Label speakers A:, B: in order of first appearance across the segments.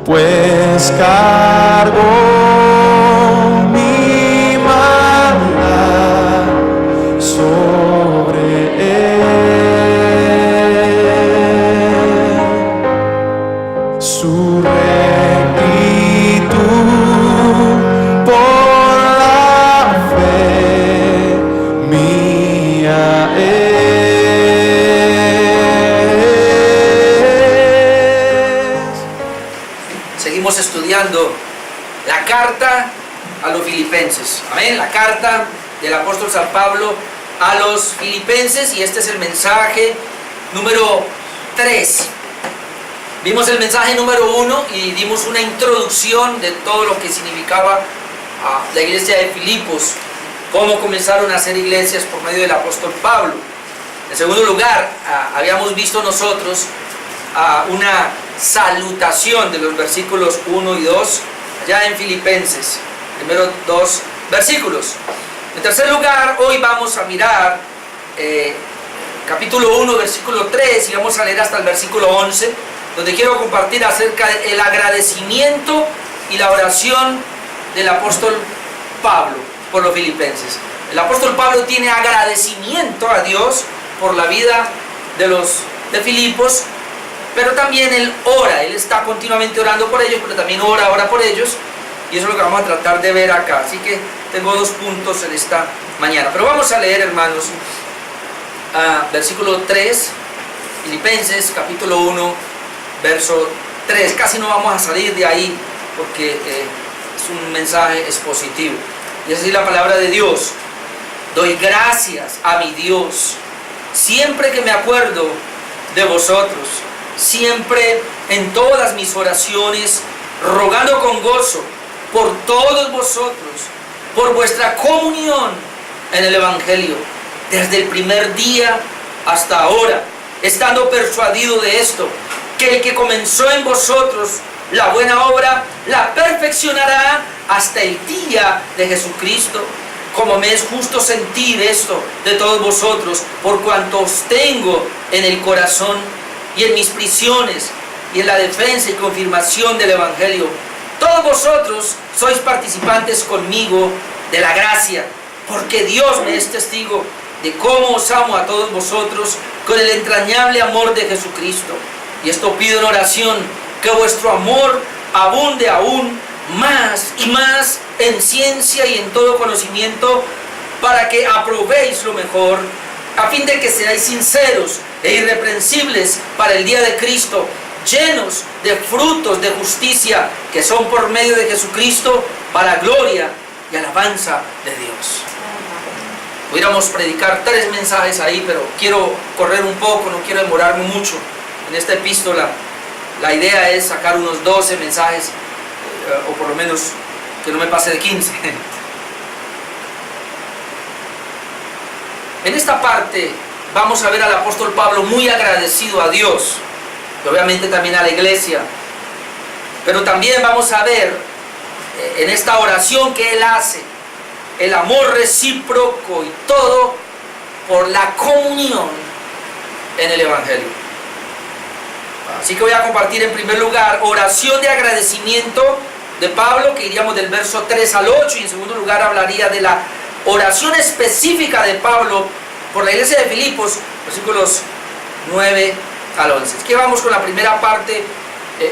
A: pues cargo mi maldad sobre él. Su rectitud por la fe mía es.
B: Seguimos estudiando la carta a los filipenses. Amén. La carta del apóstol San Pablo a los filipenses, y este es el mensaje número 3. Vimos el mensaje número 1 y dimos una introducción de todo lo que significaba la iglesia de Filipos, cómo comenzaron a hacer iglesias por medio del apóstol Pablo. En segundo lugar, habíamos visto nosotros una salutación de los versículos 1 y 2 allá en Filipenses, primeros 2 versículos. En tercer lugar, hoy vamos a mirar capítulo 1, versículo 3, y vamos a leer hasta el versículo 11, donde quiero compartir acerca del agradecimiento y la oración del apóstol Pablo por los filipenses. El apóstol Pablo tiene agradecimiento a Dios por la vida de Filipos, pero también él ora, él está continuamente orando por ellos, pero también ora por ellos, y eso es lo que vamos a tratar de ver acá. Así que tengo 2 puntos en esta mañana, pero vamos a leer, hermanos, versículo 3, Filipenses capítulo 1, verso 3. Casi no vamos a salir de ahí porque es un mensaje expositivo, y es así la palabra de Dios. Doy gracias a mi Dios siempre que me acuerdo de vosotros, siempre en todas mis oraciones, rogando con gozo por todos vosotros, por vuestra comunión en el Evangelio, desde el primer día hasta ahora, estando persuadido de esto, que el que comenzó en vosotros la buena obra, la perfeccionará hasta el día de Jesucristo. Como me es justo sentir esto de todos vosotros, por cuanto os tengo en el corazón y en mis prisiones y en la defensa y confirmación del Evangelio. Todos vosotros sois participantes conmigo de la gracia, porque Dios me es testigo de cómo os amo a todos vosotros con el entrañable amor de Jesucristo. Y esto pido en oración, que vuestro amor abunde aún más y más en ciencia y en todo conocimiento, para que aprobéis lo mejor, a fin de que seáis sinceros e irreprensibles para el día de Cristo, llenos de frutos de justicia, que son por medio de Jesucristo, para gloria y alabanza de Dios. Pudiéramos predicar 3 mensajes ahí, pero quiero correr un poco, no quiero demorarme mucho en esta epístola. La idea es sacar unos 12 mensajes, o por lo menos que no me pase de 15. En esta parte vamos a ver al apóstol Pablo muy agradecido a Dios, y obviamente también a la iglesia, pero también vamos a ver en esta oración que él hace, el amor recíproco y todo por la comunión en el Evangelio. Así que voy a compartir en primer lugar oración de agradecimiento de Pablo, que iríamos del verso 3 al 8, y en segundo lugar hablaría de la oración específica de Pablo por la iglesia de Filipos, versículos 9 al 11. Así que vamos con la primera parte,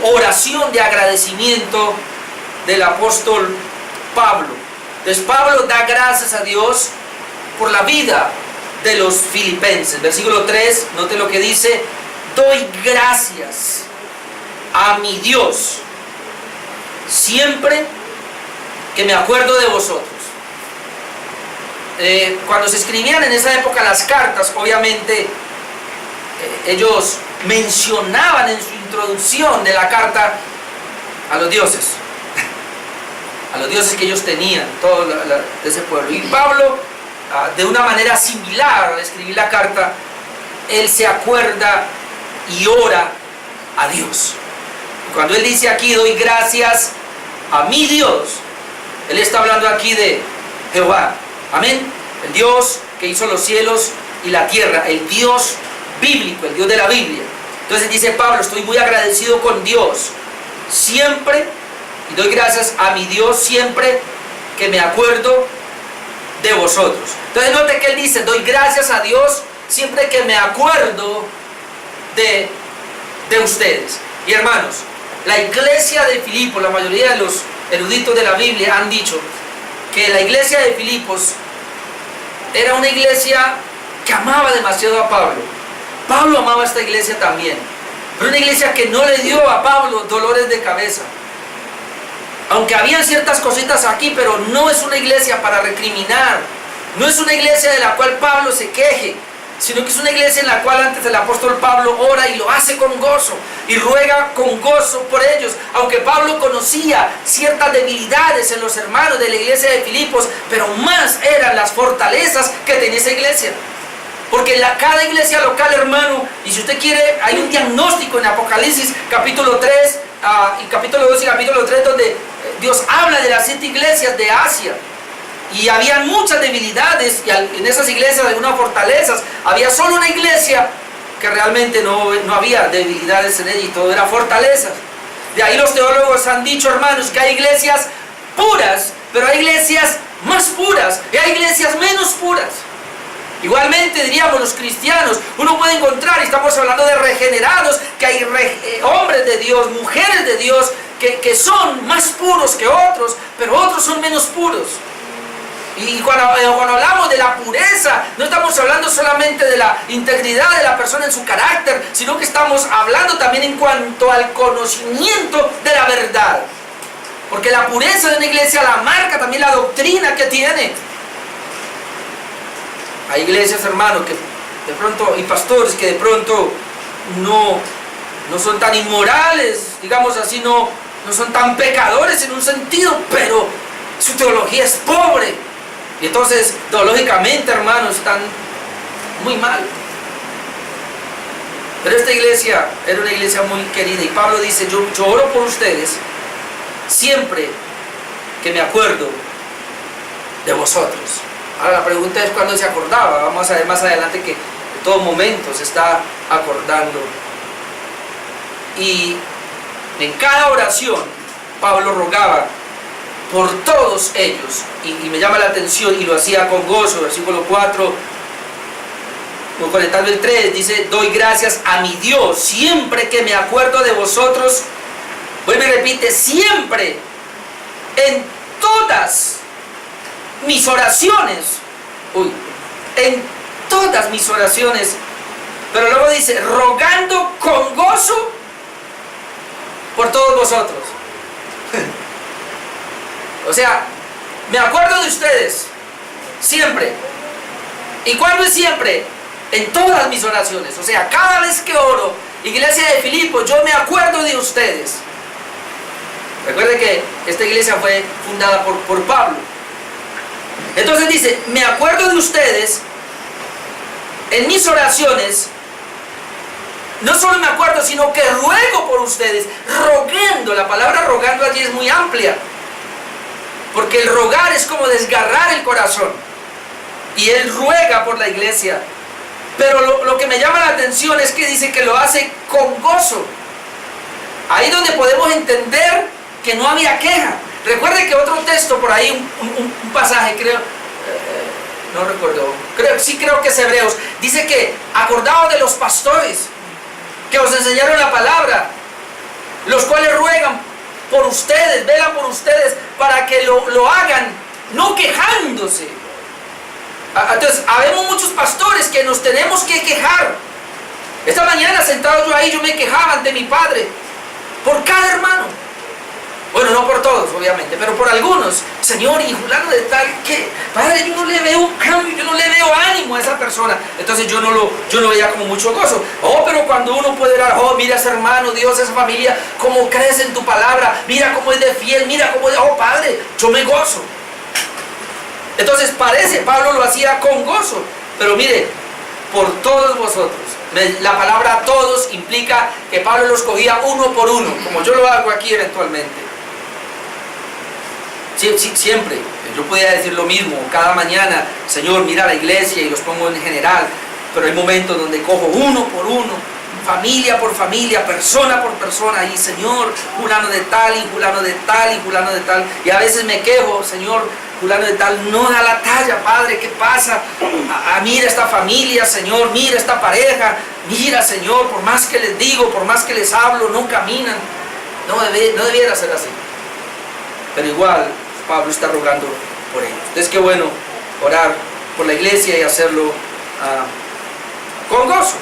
B: oración de agradecimiento del apóstol Pablo. Entonces Pablo da gracias a Dios por la vida de los filipenses. Versículo 3, note lo que dice: doy gracias a mi Dios siempre que me acuerdo de vosotros. Cuando se escribían en esa época las cartas, obviamente ellos mencionaban en su introducción de la carta a los dioses, a los dioses que ellos tenían, todo de ese pueblo. Y Pablo, de una manera similar al escribir la carta, él se acuerda y ora a Dios. Cuando él dice aquí, doy gracias a mi Dios, él está hablando aquí de Jehová. Amén. El Dios que hizo los cielos y la tierra, el Dios bíblico, el Dios de la Biblia. Entonces dice Pablo, estoy muy agradecido con Dios siempre, y doy gracias a mi Dios siempre que me acuerdo de vosotros. Entonces note que él dice, doy gracias a Dios siempre que me acuerdo de ustedes. Y hermanos, la iglesia de Filipos, la mayoría de los eruditos de la Biblia han dicho que la iglesia de Filipos era una iglesia que amaba demasiado a Pablo. Pablo amaba a esta iglesia también, pero una iglesia que no le dio a Pablo dolores de cabeza. Aunque habían ciertas cositas aquí, pero no es una iglesia para recriminar, no es una iglesia de la cual Pablo se queje, sino que es una iglesia en la cual antes el apóstol Pablo ora y lo hace con gozo y ruega con gozo por ellos. Aunque Pablo conocía ciertas debilidades en los hermanos de la iglesia de Filipos, pero más eran las fortalezas que tenía esa iglesia. Porque cada iglesia local, hermano, y si usted quiere, hay un diagnóstico en Apocalipsis capítulo 3 y capítulo 2 y capítulo 3 donde Dios habla de las 7 iglesias de Asia. Y había muchas debilidades y en esas iglesias algunas fortalezas. Había solo una iglesia que realmente no había debilidades en ella y todo era fortalezas. De ahí los teólogos han dicho, hermanos, que hay iglesias puras, pero hay iglesias más puras y hay iglesias menos puras. Igualmente diríamos los cristianos, uno puede encontrar, y estamos hablando de regenerados, que hay hombres de Dios, mujeres de Dios, que son más puros que otros, pero otros son menos puros. Y cuando hablamos de la pureza, no estamos hablando solamente de la integridad de la persona en su carácter, sino que estamos hablando también en cuanto al conocimiento de la verdad. Porque la pureza de una iglesia la marca también la doctrina que tiene. Hay iglesias, hermanos, que de pronto, y pastores que de pronto no son tan inmorales, digamos así, no son tan pecadores en un sentido, pero su teología es pobre. Y entonces, teológicamente, hermanos, están muy mal. Pero esta iglesia era una iglesia muy querida. Y Pablo dice, yo oro por ustedes siempre que me acuerdo de vosotros. Ahora la pregunta es cuándo se acordaba. Vamos a ver más adelante que en todo momento se está acordando. Y en cada oración, Pablo rogaba por todos ellos, y me llama la atención, y lo hacía con gozo. Versículo 4, conectando el 3, dice, doy gracias a mi Dios, siempre que me acuerdo de vosotros, vuelve y repite, siempre, en todas mis oraciones, en todas mis oraciones, pero luego dice, rogando con gozo por todos vosotros. O sea, me acuerdo de ustedes, siempre. ¿Y cuándo es siempre? En todas mis oraciones. O sea, cada vez que oro, iglesia de Filipos, yo me acuerdo de ustedes. Recuerde que esta iglesia fue fundada por Pablo. Entonces dice, me acuerdo de ustedes en mis oraciones. No solo me acuerdo, sino que ruego por ustedes, rogando. La palabra rogando allí es muy amplia. Porque el rogar es como desgarrar el corazón. Y él ruega por la iglesia. Pero lo que me llama la atención es que dice que lo hace con gozo. Ahí donde podemos entender que no había queja. Recuerde que otro texto por ahí, un pasaje, creo, no recuerdo, creo que es Hebreos, dice que acordaos de los pastores que os enseñaron la palabra, los cuales ruegan por ustedes, velan por ustedes para que lo hagan, no quejándose. Entonces, habemos muchos pastores que nos tenemos que quejar. Esta mañana sentado yo ahí, yo me quejaba ante mi padre por cada hermano. Bueno, no por todos, obviamente, pero por algunos. Señor, y fulano de tal, que padre, yo no le veo un cambio, yo no le veo ánimo a esa persona. Entonces yo no veía como mucho gozo. Oh, pero cuando uno puede orar, oh, mira ese hermano, Dios, esa familia, cómo crece en tu palabra, mira cómo es de fiel, mira cómo es, oh, padre, yo me gozo. Entonces Pablo lo hacía con gozo. Pero mire, por todos vosotros. La palabra todos implica que Pablo los cogía uno por uno, como yo lo hago aquí eventualmente. Siempre, yo podía decir lo mismo, cada mañana, Señor, mira la iglesia y los pongo en general, pero hay momentos donde cojo uno por uno, familia por familia, persona por persona, y Señor, fulano de tal, y fulano de tal, y fulano de tal, y a veces me quejo, Señor, fulano de tal no da la talla, Padre, ¿qué pasa? Mira esta familia, Señor, mira esta pareja, mira, Señor, por más que les digo, por más que les hablo, no caminan. No debiera ser así. Pero igual, Pablo está rogando por ellos. Entonces, qué bueno orar por la iglesia y hacerlo con gozo.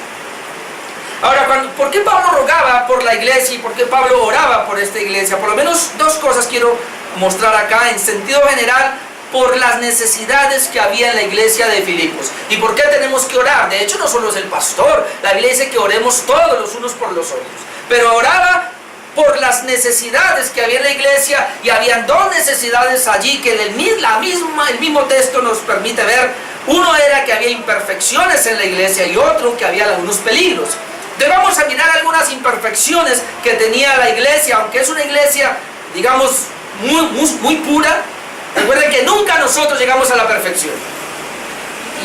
B: Ahora, ¿por qué Pablo rogaba por la iglesia y por qué Pablo oraba por esta iglesia? Por lo menos dos cosas quiero mostrar acá en sentido general, por las necesidades que había en la iglesia de Filipos. ¿Y por qué tenemos que orar? De hecho, no solo es el pastor, la Biblia dice que oremos todos los unos por los otros. Pero oraba por las necesidades que había en la iglesia, y habían dos necesidades allí que el mismo texto nos permite ver. Uno era que había imperfecciones en la iglesia y otro que había algunos peligros. Entonces vamos a mirar algunas imperfecciones que tenía la iglesia, aunque es una iglesia, digamos, muy pura. Recuerden que nunca nosotros llegamos a la perfección.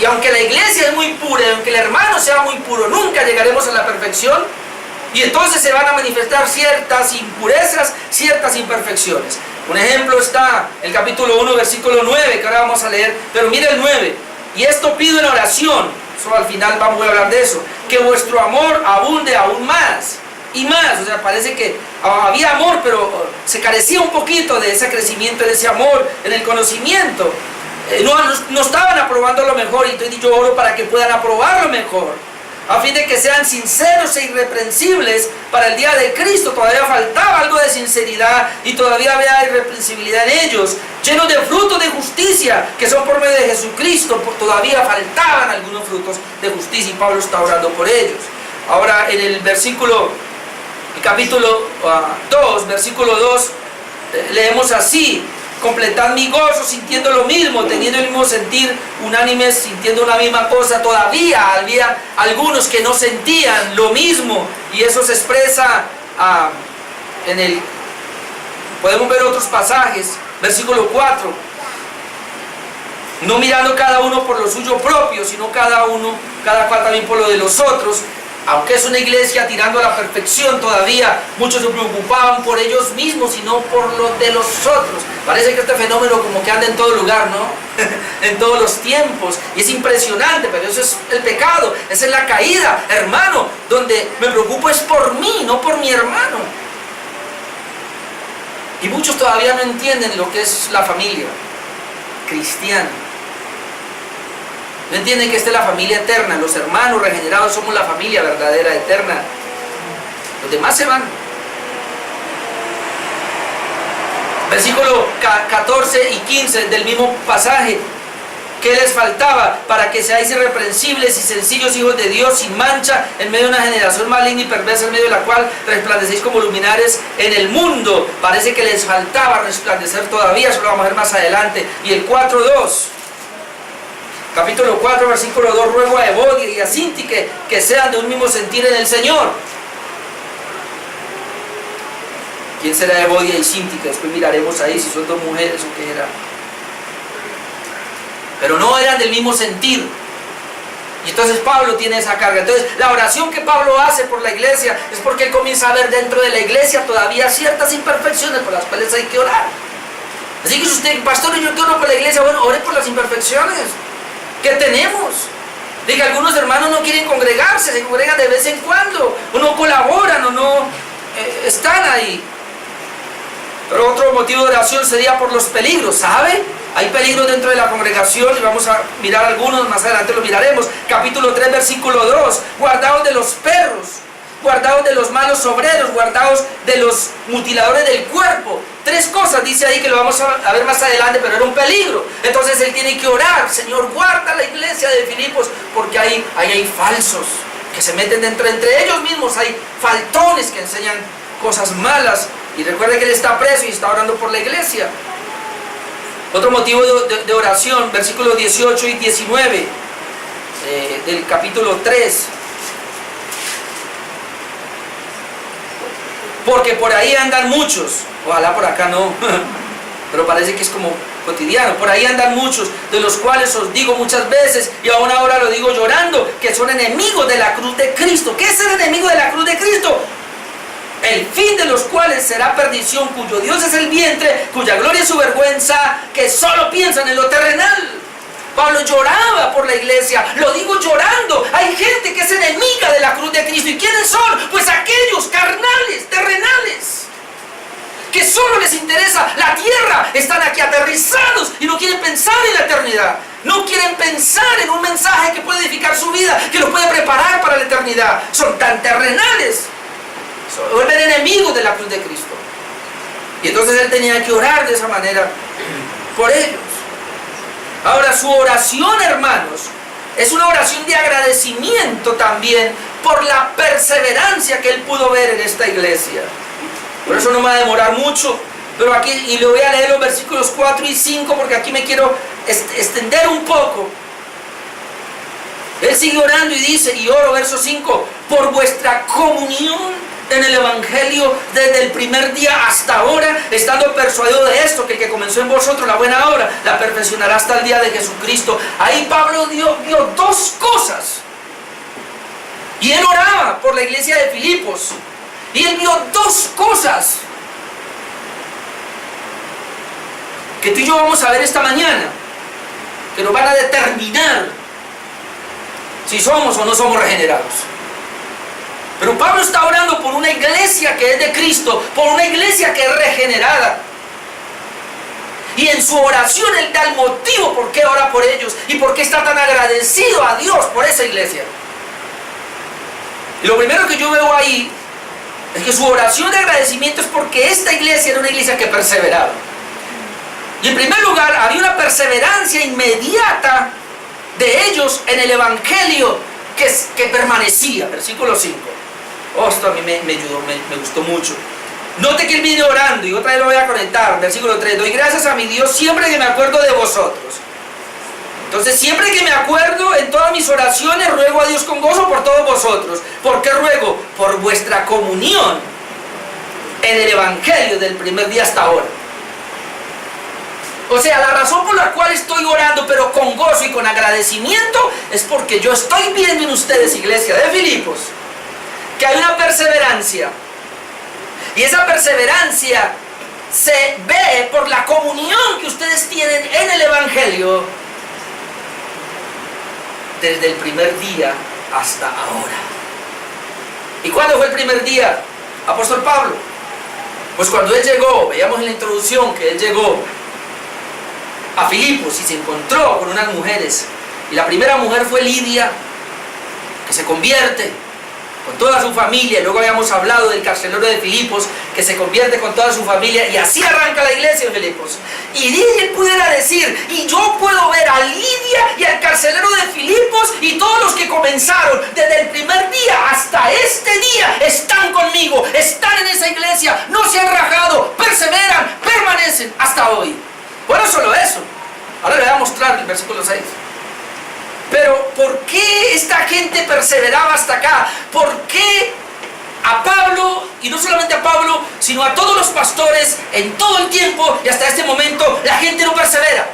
B: Y aunque la iglesia es muy pura, y aunque el hermano sea muy puro, nunca llegaremos a la perfección. Y entonces se van a manifestar ciertas impurezas, ciertas imperfecciones. Un ejemplo está el capítulo 1, versículo 9, que ahora vamos a leer. Pero mire el 9. Y esto pido en oración. Eso al final voy a hablar de eso. Que vuestro amor abunde aún más. Y más, o sea, parece que había amor, pero se carecía un poquito de ese crecimiento, de ese amor, en el conocimiento. No estaban aprobando lo mejor, y entonces yo oro para que puedan aprobar lo mejor, a fin de que sean sinceros e irreprensibles para el día de Cristo. Todavía faltaba algo de sinceridad y todavía había irreprensibilidad en ellos, llenos de frutos de justicia que son por medio de Jesucristo. Todavía faltaban algunos frutos de justicia, y Pablo está orando por ellos. Ahora en el capítulo 2, versículo 2, leemos así: completad mi gozo sintiendo lo mismo, teniendo el mismo sentir, unánimes, sintiendo una misma cosa. Todavía había algunos que no sentían lo mismo, y eso se expresa podemos ver otros pasajes. Versículo 4: no mirando cada uno por lo suyo propio, sino cada cual también por lo de los otros. Aunque es una iglesia tirando a la perfección, todavía muchos se preocupaban por ellos mismos y no por lo de los otros. Parece que este fenómeno como que anda en todo lugar, ¿no? En todos los tiempos. Y es impresionante, pero eso es el pecado, esa es la caída, hermano. Donde me preocupo es por mí, no por mi hermano. Y muchos todavía no entienden lo que es la familia cristiana. No entienden que esta es la familia eterna. Los hermanos regenerados somos la familia verdadera, eterna. Los demás se van. Versículo 14 y 15 del mismo pasaje. ¿Qué les faltaba? Para que seáis irreprensibles y sencillos hijos de Dios, sin mancha, en medio de una generación maligna y perversa, en medio de la cual resplandecéis como luminares en el mundo. Parece que les faltaba resplandecer todavía. Eso lo vamos a ver más adelante. Y el 4:2. Capítulo 4, versículo 2: ruego a Evodia y a Síntique que sean de un mismo sentir en el Señor. ¿Quién será Evodia y Síntique? Después miraremos ahí si son dos mujeres o qué era. Pero no eran del mismo sentir. Y entonces Pablo tiene esa carga. Entonces la oración que Pablo hace por la iglesia es porque él comienza a ver dentro de la iglesia todavía ciertas imperfecciones por las cuales hay que orar. Así que si usted, pastor, yo te oro por la iglesia, bueno, ore por las imperfecciones que tenemos. Diga, algunos hermanos no quieren congregarse, se congregan de vez en cuando, o no colaboran, o no están ahí. Pero otro motivo de oración sería por los peligros, ¿sabe? Hay peligros dentro de la congregación, y vamos a mirar algunos, más adelante los miraremos. Capítulo 3, versículo 2: guardaos de los perros, guardaos de los malos obreros, guardaos de los mutiladores del cuerpo. Tres cosas dice ahí que lo vamos a ver más adelante, pero era un peligro. Entonces él tiene que orar: Señor, guarda la iglesia de Filipos, porque ahí hay falsos que se meten entre ellos mismos. Hay faltones que enseñan cosas malas. Y recuerde que él está preso y está orando por la iglesia. Otro motivo de oración, versículos 18 y 19 del capítulo 3. Porque por ahí andan muchos, ojalá por acá no, pero parece que es como cotidiano. Por ahí andan muchos, de los cuales os digo muchas veces, y aún ahora lo digo llorando, que son enemigos de la cruz de Cristo. ¿Qué es ser enemigo de la cruz de Cristo? El fin de los cuales será perdición, cuyo Dios es el vientre, cuya gloria es su vergüenza, que solo piensan en lo terrenal. Pablo lloraba por la iglesia, lo digo llorando. Hay gente que es enemiga de la cruz de Cristo. ¿Y quiénes son? Pues aquellos carnales, terrenales, que solo les interesa la tierra. Están aquí aterrizados y no quieren pensar en la eternidad. No quieren pensar en un mensaje que puede edificar su vida, que los puede preparar para la eternidad. Son tan terrenales, se vuelven enemigos de la cruz de Cristo. Y entonces él tenía que orar de esa manera por ellos. Ahora, su oración, hermanos, es una oración de agradecimiento también por la perseverancia que él pudo ver en esta iglesia. Por eso no me va a demorar mucho, pero aquí, y le voy a leer los versículos 4 y 5, porque aquí me quiero extender un poco. Él sigue orando y dice, y oro, verso 5, por vuestra comunión en el Evangelio desde el primer día hasta ahora, estando persuadido de esto, que el que comenzó en vosotros la buena obra, la perfeccionará hasta el día de Jesucristo. Ahí Pablo vio dos cosas. Y él oraba por la iglesia de Filipos. Y él vio dos cosas que tú y yo vamos a ver esta mañana, que nos van a determinar si somos o no somos regenerados. Pero Pablo está orando por una iglesia que es de Cristo, por una iglesia que es regenerada. Y en su oración él da el motivo por qué ora por ellos y por qué está tan agradecido a Dios por esa iglesia. Y lo primero que yo veo ahí es que su oración de agradecimiento es porque esta iglesia era una iglesia que perseveraba. Y en primer lugar, había una perseverancia inmediata de ellos en el Evangelio que permanecía. Versículo 5. Oh, esto a mí me ayudó, me gustó mucho. Note que él viene orando, y otra vez lo voy a conectar. Versículo 3. Doy gracias a mi Dios siempre que me acuerdo de vosotros. Entonces, siempre que me acuerdo, en todas mis oraciones, ruego a Dios con gozo por todos vosotros. ¿Por qué ruego? Por vuestra comunión en el Evangelio del primer día hasta ahora. O sea, la razón por la cual estoy orando, pero con gozo y con agradecimiento, es porque yo estoy viendo en ustedes, iglesia de Filipos, que hay una perseverancia. Y esa perseverancia se ve por la comunión que ustedes tienen en el Evangelio desde el primer día hasta ahora. ¿Y cuándo fue el primer día, apóstol Pablo? Pues cuando él llegó, veíamos en la introducción que él llegó a Filipos y se encontró con unas mujeres. Y la primera mujer fue Lidia, que se convierte con toda su familia. Luego habíamos hablado del carcelero de Filipos, que se convierte con toda su familia, y así arranca la iglesia en Filipos. Y él pudiera decir, y yo puedo ver a Lidia y al carcelero de Filipos y todos los que comenzaron desde el primer día hasta este día están conmigo, están en esa iglesia, no se han rajado, perseveran, permanecen hasta hoy. Bueno, solo eso. Ahora le voy a mostrar el versículo 6. Pero ¿por qué esta gente perseveraba hasta acá? ¿Por qué a Pablo, y no solamente a Pablo, sino a todos los pastores en todo el tiempo y hasta este momento, la gente no persevera?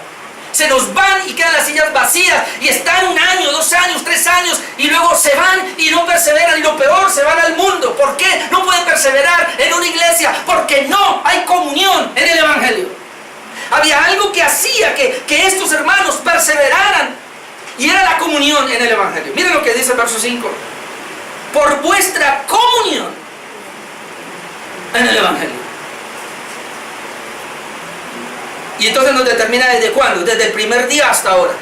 B: Se nos van y quedan las sillas vacías y están 1 año, 2 años, 3 años y luego se van y no perseveran, y lo peor, se van al mundo. ¿Por qué no pueden perseverar en una iglesia? Porque no hay comunión en el Evangelio. Había algo que hacía que estos hermanos perseveraran, y era la comunión en el Evangelio. Miren lo que dice el verso 5. Por vuestra comunión en el Evangelio. Y entonces nos determina desde cuándo, desde el primer día hasta ahora.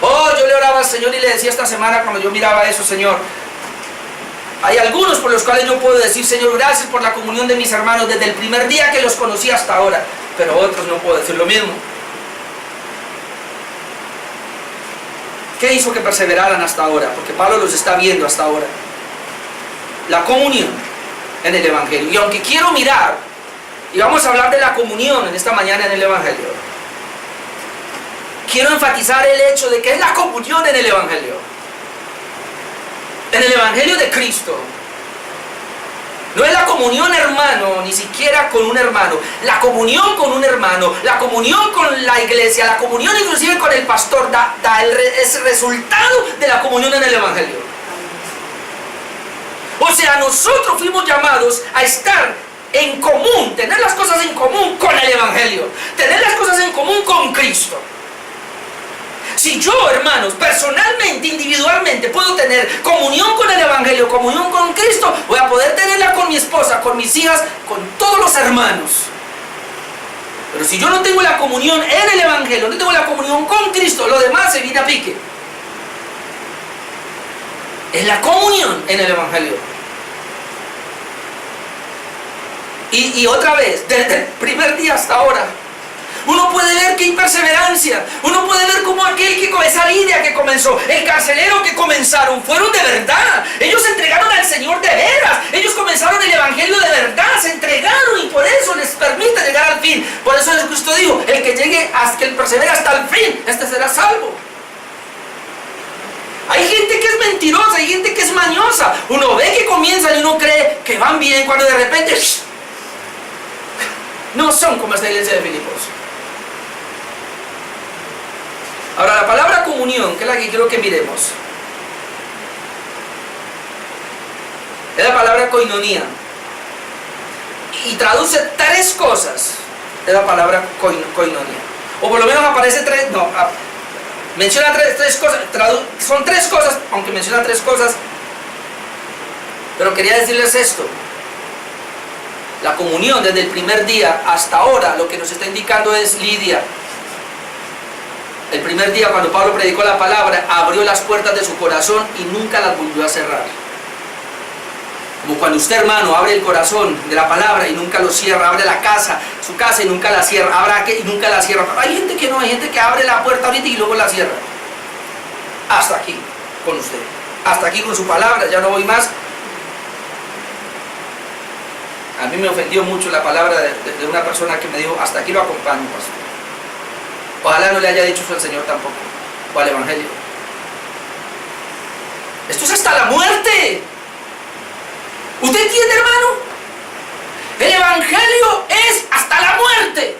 B: Oh, yo le oraba al Señor y le decía esta semana cuando yo miraba eso, Señor, hay algunos por los cuales yo puedo decir, Señor, gracias por la comunión de mis hermanos desde el primer día que los conocí hasta ahora, pero otros no puedo decir lo mismo. ¿Qué hizo que perseveraran hasta ahora? Porque Pablo los está viendo hasta ahora. La comunión en el Evangelio. Y aunque quiero mirar, y vamos a hablar de la comunión en esta mañana en el Evangelio, quiero enfatizar el hecho de que es la comunión en el Evangelio. En el Evangelio de Cristo. No es la comunión, hermano, ni siquiera con un hermano. La comunión con un hermano, la comunión con la iglesia, la comunión inclusive con el pastor es resultado de la comunión en el Evangelio. O sea, nosotros fuimos llamados a estar en común, tener las cosas en común con el Evangelio, tener las cosas en común con Cristo. Si yo, hermanos, personalmente, individualmente, puedo tener comunión con el Evangelio, comunión con Cristo, voy a poder tenerla con mi esposa, con mis hijas, con todos los hermanos. Pero si yo no tengo la comunión en el Evangelio, no tengo la comunión con Cristo, lo demás se viene a pique. Es la comunión en el Evangelio. Y otra vez, desde el primer día hasta ahora, uno puede ver que hay perseverancia. Uno puede ver cómo esa lidia que comenzó, el carcelero que comenzaron, fueron de verdad. Ellos se entregaron al Señor de veras. Ellos comenzaron el Evangelio de verdad, se entregaron, y por eso les permite llegar al fin. Por eso Cristo dijo, el que llegue, que el persevere hasta el fin, este será salvo. Hay gente que es mentirosa, hay gente que es mañosa. Uno ve que comienzan y uno cree que van bien, cuando de repente no son como esta iglesia de Filipos. Ahora, la palabra comunión, que es la que quiero que miremos, es la palabra koinonía, y traduce tres cosas. Es la palabra koinonía, o por lo menos aparece tres, no, menciona tres cosas, son tres cosas, aunque menciona tres cosas. Pero quería decirles esto: la comunión desde el primer día hasta ahora, lo que nos está indicando es Lidia. El primer día, cuando Pablo predicó la palabra, abrió las puertas de su corazón y nunca las volvió a cerrar. Como cuando usted, hermano, abre el corazón de la palabra y nunca lo cierra, abre su casa y nunca la cierra, y nunca la cierra. Hay gente que no, hay gente que abre la puerta ahorita y luego la cierra. Hasta aquí con usted, hasta aquí con su palabra, ya no voy más. A mí me ofendió mucho la palabra de una persona que me dijo, hasta aquí lo acompaño, pastor. Ojalá no le haya dicho eso al Señor tampoco, o al Evangelio. Esto es hasta la muerte. ¿Usted entiende, hermano? El Evangelio es hasta la muerte.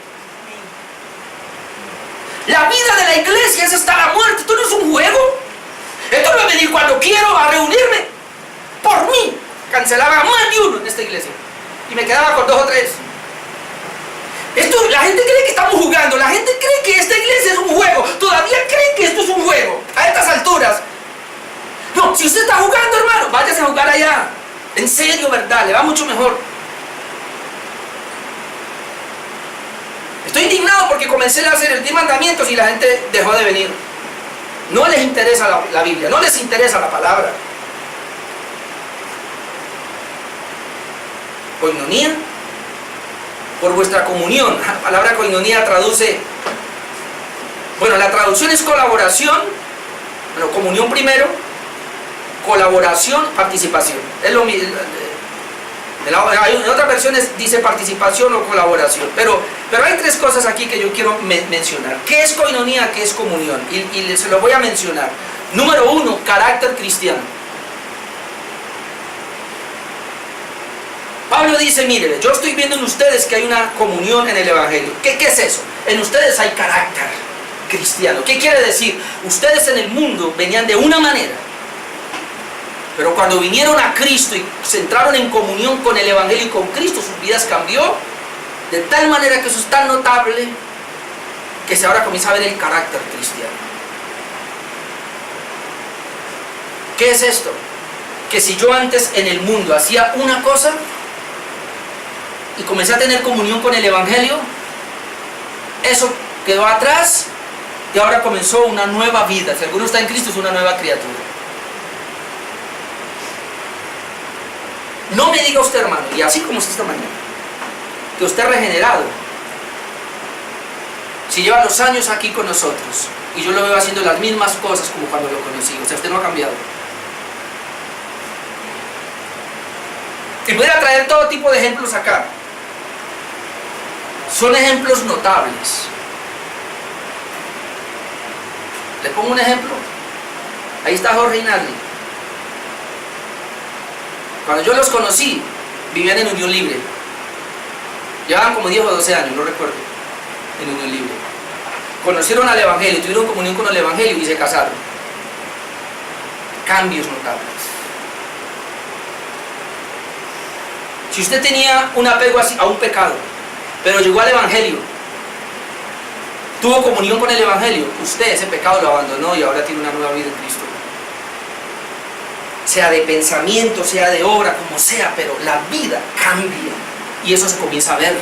B: La vida de la iglesia es hasta la muerte. Esto no es un juego. Esto no es venir cuando quiero a reunirme. Por mí, cancelaba más de uno en esta iglesia y me quedaba con 2 o 3. La gente cree que estamos jugando, la gente cree que esta iglesia es un juego, todavía creen que esto es un juego, a estas alturas. No, si usted está jugando, hermano, váyase a jugar allá. En serio, ¿verdad? Le va mucho mejor. Estoy indignado porque comencé a hacer el 10 mandamientos y la gente dejó de venir. No les interesa la Biblia, no les interesa la palabra. Koinonía, por vuestra comunión. La palabra koinonía traduce, bueno, la traducción es colaboración, bueno, comunión primero, colaboración, participación. Es lo mismo. En otras versiones dice participación o colaboración, pero hay 3 cosas aquí que yo quiero mencionar. ¿Qué es koinonía? ¿Qué es comunión? Y se lo voy a mencionar. Número 1, carácter cristiano. Pablo dice, mire, yo estoy viendo en ustedes que hay una comunión en el Evangelio. ¿Qué es eso? En ustedes hay carácter cristiano. ¿Qué quiere decir? Ustedes en el mundo venían de una manera, pero cuando vinieron a Cristo y se entraron en comunión con el Evangelio y con Cristo, sus vidas cambió de tal manera que eso es tan notable que se ahora comienza a ver el carácter cristiano. ¿Qué es esto? Que si yo antes en el mundo hacía una cosa y comencé a tener comunión con el Evangelio, eso quedó atrás y ahora comenzó una nueva vida. Si alguno está en Cristo, es una nueva criatura. No me diga usted, hermano, y así como está esta mañana, que usted es regenerado. Si lleva los años aquí con nosotros y yo lo veo haciendo las mismas cosas como cuando lo conocí, o sea, usted no ha cambiado. Y pudiera traer todo tipo de ejemplos acá. Son ejemplos notables. Le pongo un ejemplo. Ahí está Jorge y Nadie. Cuando yo los conocí, vivían en unión libre. Llevaban como 10 o 12 años, no recuerdo, en unión libre. Conocieron al Evangelio, tuvieron comunión con el Evangelio y se casaron. Cambios notables. Si usted tenía un apego a un pecado, pero llegó al Evangelio, tuvo comunión con el Evangelio, usted ese pecado lo abandonó y ahora tiene una nueva vida en Cristo. Sea de pensamiento, sea de obra, como sea, pero la vida cambia y eso se comienza a ver.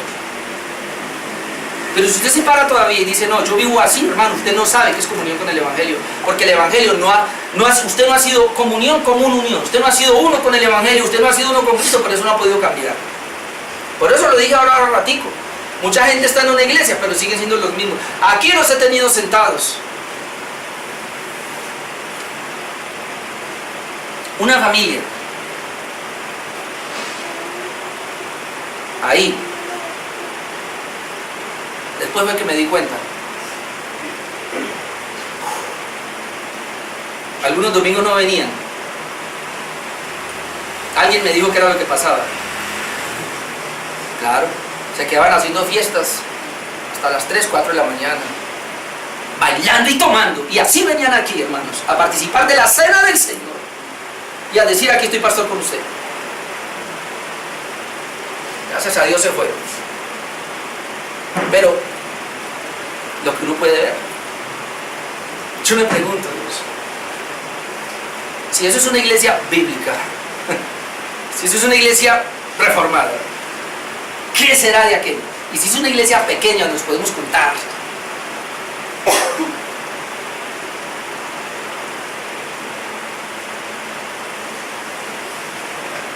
B: Pero si usted se para todavía y dice, no, yo vivo así, hermano, usted no sabe qué es comunión con el Evangelio, porque el Evangelio usted no ha sido comunión como una unión, usted no ha sido uno con el Evangelio, usted no ha sido uno con Cristo, por eso no ha podido cambiar. Por eso lo dije ahora un ratico. Mucha gente está en una iglesia, pero siguen siendo los mismos. Aquí los he tenido sentados. Una familia. Ahí. Después fue que me di cuenta. Algunos domingos no venían. Alguien me dijo que era lo que pasaba. Claro, se quedaban haciendo fiestas hasta las 3, 4 de la mañana, bailando y tomando. Y así venían aquí, hermanos, a participar de la cena del Señor y a decir, aquí estoy pastor con usted. Gracias a Dios se fueron. Pero lo que uno puede ver, yo me pregunto, Dios, si eso es una iglesia bíblica, si eso es una iglesia reformada, ¿qué será de aquello? Y si es una iglesia pequeña, nos podemos contar.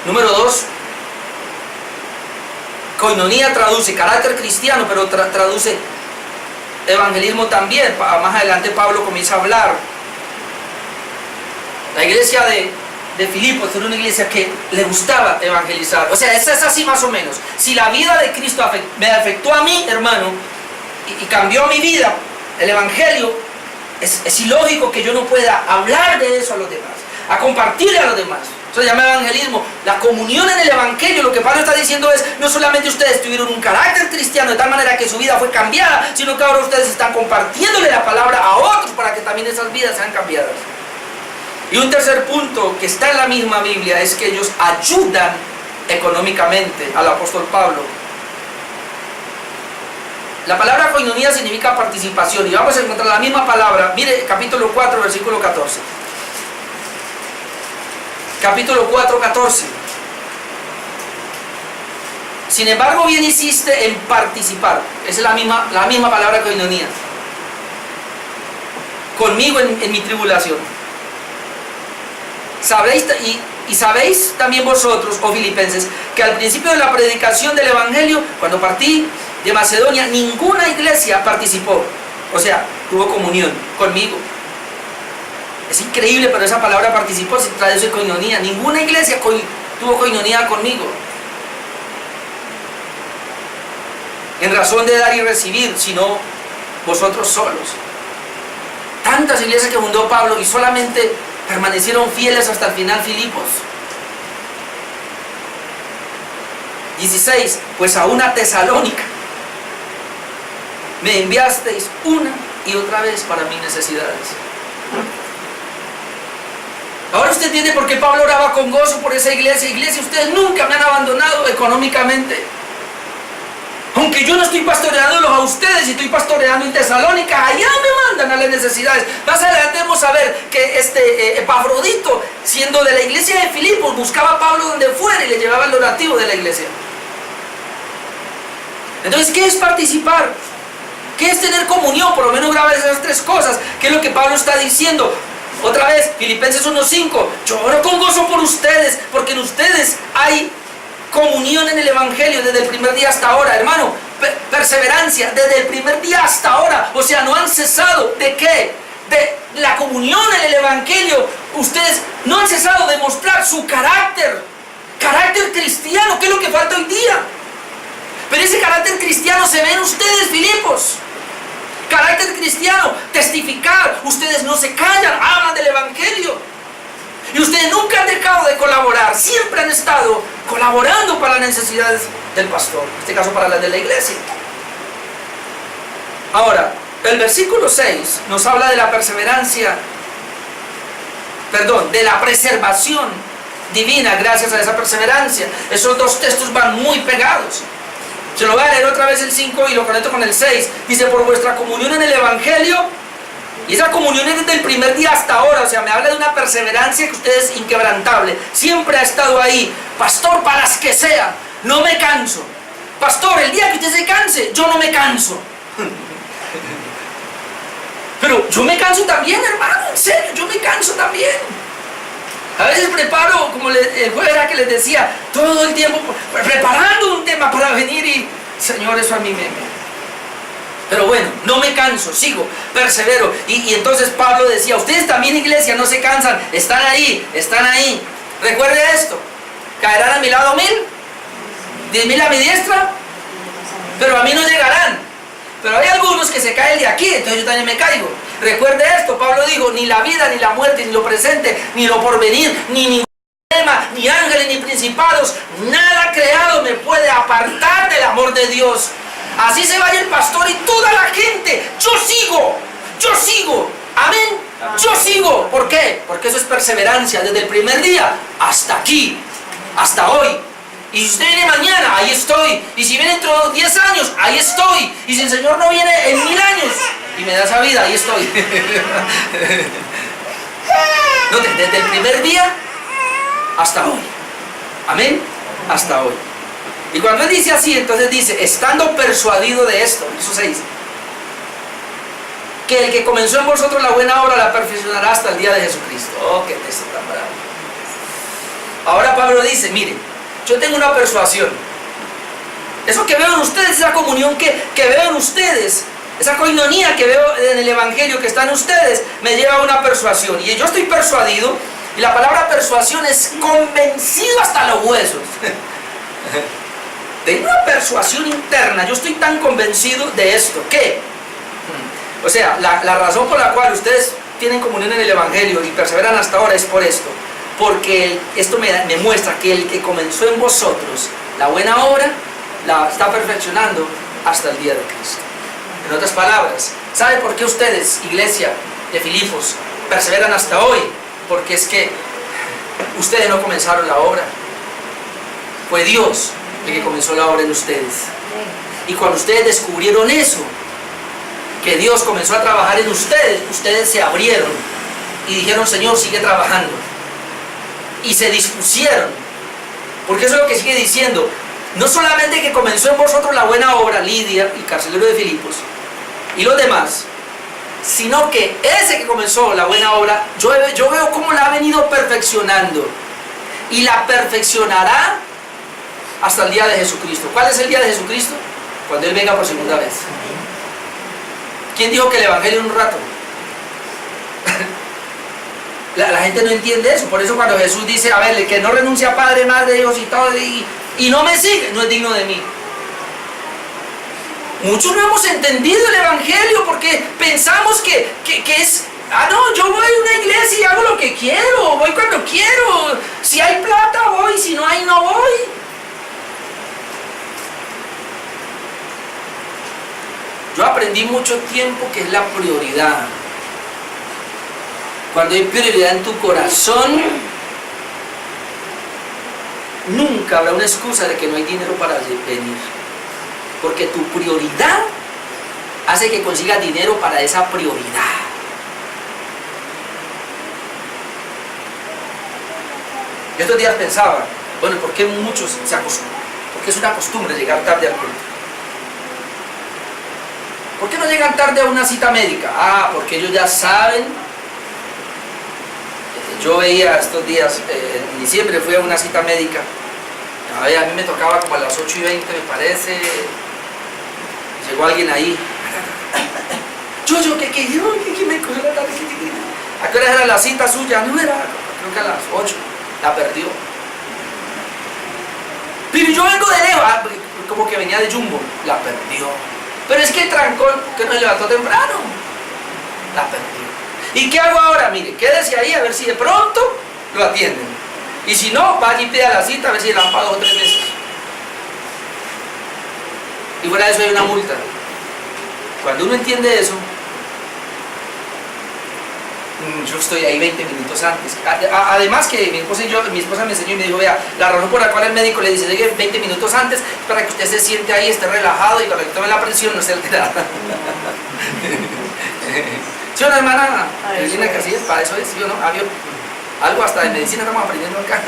B: Número 2, koinonía traduce carácter cristiano, pero traduce evangelismo también. Más adelante Pablo comienza a hablar. La iglesia de Filipos era una iglesia que le gustaba evangelizar. O sea, es así más o menos. Si la vida de Cristo me afectó a mí, hermano, y cambió mi vida, el evangelio, es ilógico que yo no pueda hablar de eso a los demás, a compartirle a los demás. Eso se llama evangelismo. La comunión en el evangelio, lo que Pablo está diciendo es, no solamente ustedes tuvieron un carácter cristiano de tal manera que su vida fue cambiada, sino que ahora ustedes están compartiéndole la palabra a otros para que también esas vidas sean cambiadas. Y un tercer punto que está en la misma Biblia es que ellos ayudan económicamente al apóstol Pablo. La palabra koinonía significa participación y vamos a encontrar la misma palabra. Mire, capítulo 4, versículo 14. Capítulo 4, 14. Sin embargo, bien hiciste en participar. Esa es la misma palabra koinonía. Conmigo en mi tribulación. Sabéis, y sabéis también vosotros, oh filipenses, que al principio de la predicación del Evangelio, cuando partí de Macedonia, ninguna iglesia participó. O sea, tuvo comunión conmigo. Es increíble, pero esa palabra participó se traduce koinonía. Ninguna iglesia tuvo koinonía conmigo. En razón de dar y recibir, sino vosotros solos. Tantas iglesias que fundó Pablo y solamente permanecieron fieles hasta el final Filipos. 16. Pues a una Tesalónica me enviasteis una y otra vez para mis necesidades. Ahora usted entiende por qué Pablo oraba con gozo por esa iglesia. Iglesia, ustedes nunca me han abandonado económicamente. Aunque yo no estoy pastoreándolos a ustedes y estoy pastoreando en Tesalónica, allá me mandan a las necesidades. Más adelante vamos a ver que Epafrodito, siendo de la iglesia de Filipos, buscaba a Pablo donde fuera y le llevaba el donativo de la iglesia. Entonces, ¿qué es participar? ¿Qué es tener comunión? Por lo menos graba esas tres cosas. ¿Qué es lo que Pablo está diciendo? Otra vez, Filipenses 1:5. Yo oro con gozo por ustedes, porque en ustedes hay comunión en el Evangelio desde el primer día hasta ahora, hermano. Perseverancia desde el primer día hasta ahora. O sea, no han cesado. ¿De qué? De la comunión en el Evangelio. Ustedes no han cesado de mostrar su carácter cristiano, que es lo que falta hoy día. Pero ese carácter cristiano se ve en ustedes, Filipos. Carácter cristiano, testificar. Ustedes no se callan, hablan del Evangelio. Y ustedes nunca han dejado de colaborar, siempre han estado colaborando para las necesidades del pastor, en este caso para las de la iglesia. Ahora, el versículo 6 nos habla de la perseverancia, de la preservación divina gracias a esa perseverancia. Esos dos textos van muy pegados. Se lo voy a leer otra vez el 5 y lo conecto con el 6. Dice, por vuestra comunión en el Evangelio. Y esa comunión es desde el primer día hasta ahora. O sea, me habla de una perseverancia que usted es inquebrantable. Siempre ha estado ahí. Pastor, para las que sea, no me canso. Pastor, el día que usted se canse, yo no me canso. Pero yo me canso también, hermano. En serio, yo me canso también. A veces preparo, como el jueves era que les decía, todo el tiempo preparando un tema para venir y, Señor, eso a mí me... Pero bueno, no me canso, sigo, persevero. Y entonces Pablo decía, ustedes también, iglesia, no se cansan, están ahí, están ahí. Recuerde esto, caerán a mi lado 1000, 10.000 a mi diestra, pero a mí no llegarán. Pero hay algunos que se caen de aquí, entonces yo también me caigo. Recuerde esto, Pablo dijo, ni la vida, ni la muerte, ni lo presente, ni lo porvenir, ni ningún problema, ni ángeles, ni principados, nada creado me puede apartar del amor de Dios. Así se vaya el pastor y toda la gente, yo sigo, amén, yo sigo. ¿Por qué? Porque eso es perseverancia, desde el primer día hasta aquí, hasta hoy. Y si usted viene mañana, ahí estoy. Y si viene dentro de 10 años, ahí estoy. Y si el Señor no viene en 1000 años y me da esa vida, ahí estoy. No, desde el primer día hasta hoy. Amén, hasta hoy. Y cuando él dice así, entonces dice, estando persuadido de esto, verso 6, que el que comenzó en vosotros la buena obra la perfeccionará hasta el día de Jesucristo. Oh, qué texto tan bravo. Ahora Pablo dice, miren, yo tengo una persuasión. Eso que veo en ustedes, esa comunión que veo en ustedes, esa coinonía que veo en el Evangelio que está en ustedes, me lleva a una persuasión. Y yo estoy persuadido, y la palabra persuasión es convencido hasta los huesos. De una persuasión interna, yo estoy tan convencido de esto, que, o sea, la razón por la cual ustedes tienen comunión en el Evangelio y perseveran hasta ahora es por esto. Porque esto me muestra que el que comenzó en vosotros la buena obra, la está perfeccionando hasta el día de Cristo. En otras palabras, ¿sabe por qué ustedes, iglesia de Filipos, perseveran hasta hoy? Porque es que ustedes no comenzaron la obra. Fue Dios el que comenzó la obra en ustedes. Y cuando ustedes descubrieron eso, que Dios comenzó a trabajar en ustedes, ustedes se abrieron y dijeron, Señor, sigue trabajando. Y se dispusieron, porque eso es lo que sigue diciendo, no solamente que comenzó en vosotros la buena obra, Lidia y carcelero de Filipos y los demás, sino que ese que comenzó la buena obra, yo veo cómo la ha venido perfeccionando y la perfeccionará hasta el día de Jesucristo. ¿Cuál es el día de Jesucristo? Cuando Él venga por segunda vez. ¿Quién dijo que el Evangelio en un rato? La gente no entiende eso. Por eso cuando Jesús dice, a ver, el que no renuncia a Padre, Madre, Hijos y todo, y no me sigue, no es digno de mí. Muchos no hemos entendido el Evangelio porque pensamos que es, no, yo voy a una iglesia y hago lo que quiero, voy cuando quiero, si hay plata voy, si no hay no voy. Yo aprendí mucho tiempo que es la prioridad. Cuando hay prioridad en tu corazón, nunca habrá una excusa de que no hay dinero para venir. Porque tu prioridad hace que consigas dinero para esa prioridad. Yo estos días pensaba, bueno, ¿por qué muchos se acostumbran? Porque es una costumbre llegar tarde al culto. ¿Por qué no llegan tarde a una cita médica? Ah, porque ellos ya saben. Yo veía estos días, en diciembre fui a una cita médica. A mí me tocaba como a las 8:20, me parece. Llegó alguien ahí. ¿Qué me cogió la tarde? ¿A qué hora era la cita suya? No era, creo que a las 8. La perdió. Pero yo vengo de lejos. Como que venía de Jumbo. La perdió. Pero es que el trancón, que no se levantó temprano. La perdió. ¿Y qué hago ahora? Mire, quédese ahí a ver si de pronto lo atienden. Y si no, va y pide a la cita a ver si le han pagado 3 meses. Y fuera de eso hay una multa. Cuando uno entiende eso, yo estoy ahí 20 minutos antes. Además que mi esposa me enseñó y me dijo, vea, la razón por la cual el médico le dice, llegue 20 minutos antes para que usted se siente ahí, esté relajado y cuando le tome la presión no esté alterada. ¿Sí o no, hermana? Evelina Casillas, para eso es, ¿sí o no? Algo hasta de medicina estamos aprendiendo acá.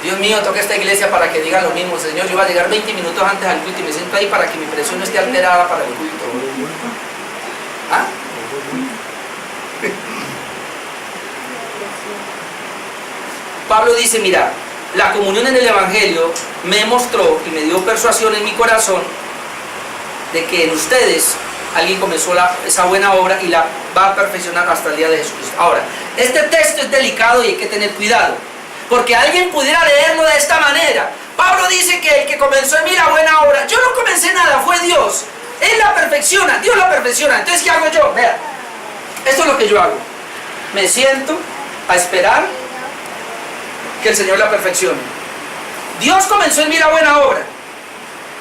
B: Dios mío, toca esta iglesia para que digan lo mismo. Señor, yo voy a llegar 20 minutos antes al culto y me siento ahí para que mi presión no esté alterada para el culto. ¿Ah? Pablo dice, mira, la comunión en el Evangelio me mostró y me dio persuasión en mi corazón de que en ustedes alguien comenzó esa buena obra y la va a perfeccionar hasta el día de Jesucristo. Ahora, este texto es delicado y hay que tener cuidado, porque alguien pudiera leerlo de esta manera. Pablo dice que el que comenzó en mí la buena obra, yo no comencé nada, fue Dios. Él la perfecciona, Dios la perfecciona. Entonces, ¿qué hago yo? Vea, esto es lo que yo hago. Me siento a esperar que el Señor la perfeccione. Dios comenzó en mí la buena obra.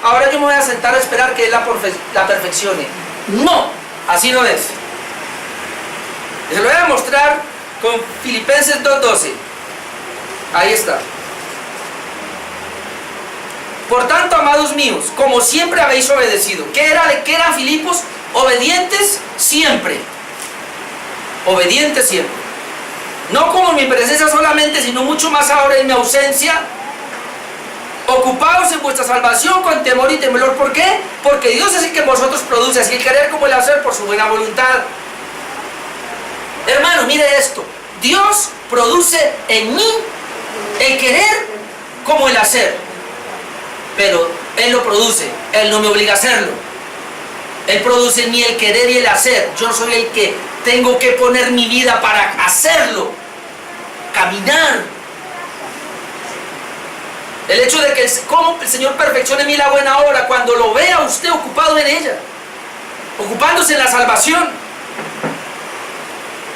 B: Ahora yo me voy a sentar a esperar que Él la perfeccione. No, así no es. Se lo voy a mostrar con Filipenses 2:12. Ahí está. Por tanto, amados míos, como siempre habéis obedecido. ¿Qué eran Filipos? Obedientes siempre. Obedientes siempre. No como en mi presencia solamente, sino mucho más ahora en mi ausencia. Ocupados en vuestra salvación con temor y temblor. ¿Por qué? Porque Dios es el que en vosotros produce, así el querer como el hacer por su buena voluntad. Hermano, mire esto. Dios produce en mí el querer como el hacer. Pero Él lo produce, Él no me obliga a hacerlo. Él produce en mí el querer y el hacer. Yo soy el que tengo que poner mi vida para hacerlo. Caminar. El hecho de que cómo el Señor perfeccione en mí la buena obra cuando lo vea usted ocupado en ella, ocupándose en la salvación.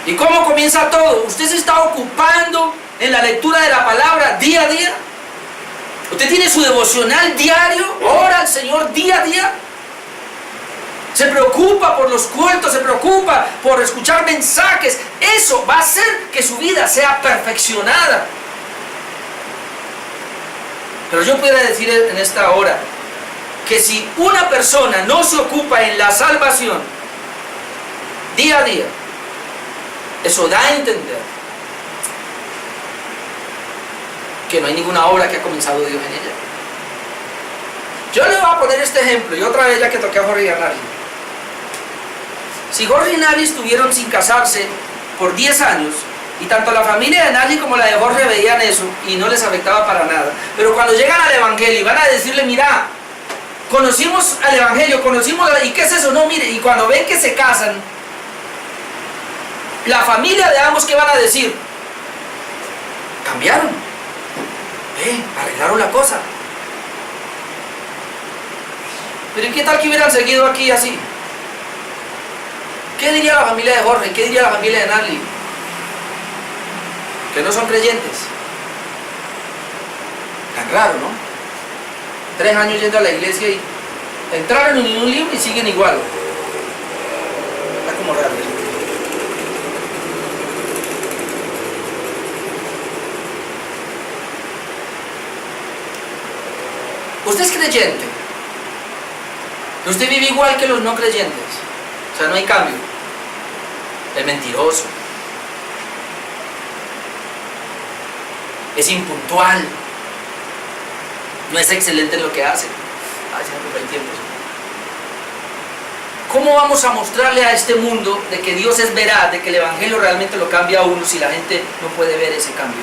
B: ¿Y cómo comienza todo? Usted se está ocupando en la lectura de la palabra día a día. Usted tiene su devocional diario, ora al Señor día a día. Se preocupa por los cultos, se preocupa por escuchar mensajes. Eso va a hacer que su vida sea perfeccionada. Pero yo pudiera decir en esta hora que si una persona no se ocupa en la salvación día a día, eso da a entender que no hay ninguna obra que ha comenzado Dios en ella. Yo le voy a poner este ejemplo, y otra vez ya que toqué a Jorge y a Nari. Si Jorge y Nari estuvieron sin casarse por 10 años, y tanto la familia de Nari como la de Jorge veían eso, y no les afectaba para nada, pero cuando llegan al Evangelio y van a decirle, mira, conocimos al Evangelio, ¿y qué es eso? No, mire, y cuando ven que se casan, la familia de ambos, ¿qué van a decir? Cambiaron. Arreglaron la cosa. Pero ¿y qué tal que hubieran seguido aquí así? ¿Qué diría la familia de Jorge? ¿Qué diría la familia de Narly? Que no son creyentes. Tan raro, ¿no? 3 años yendo a la iglesia y entraron en un libro y siguen igual. Está como raro eso. Usted es creyente. Usted vive igual que los no creyentes. O sea, no hay cambio. Es mentiroso. Es impuntual. No es excelente en lo que hace. Hay tiempos. ¿Cómo vamos a mostrarle a este mundo de que Dios es veraz, de que el Evangelio realmente lo cambia a uno si la gente no puede ver ese cambio?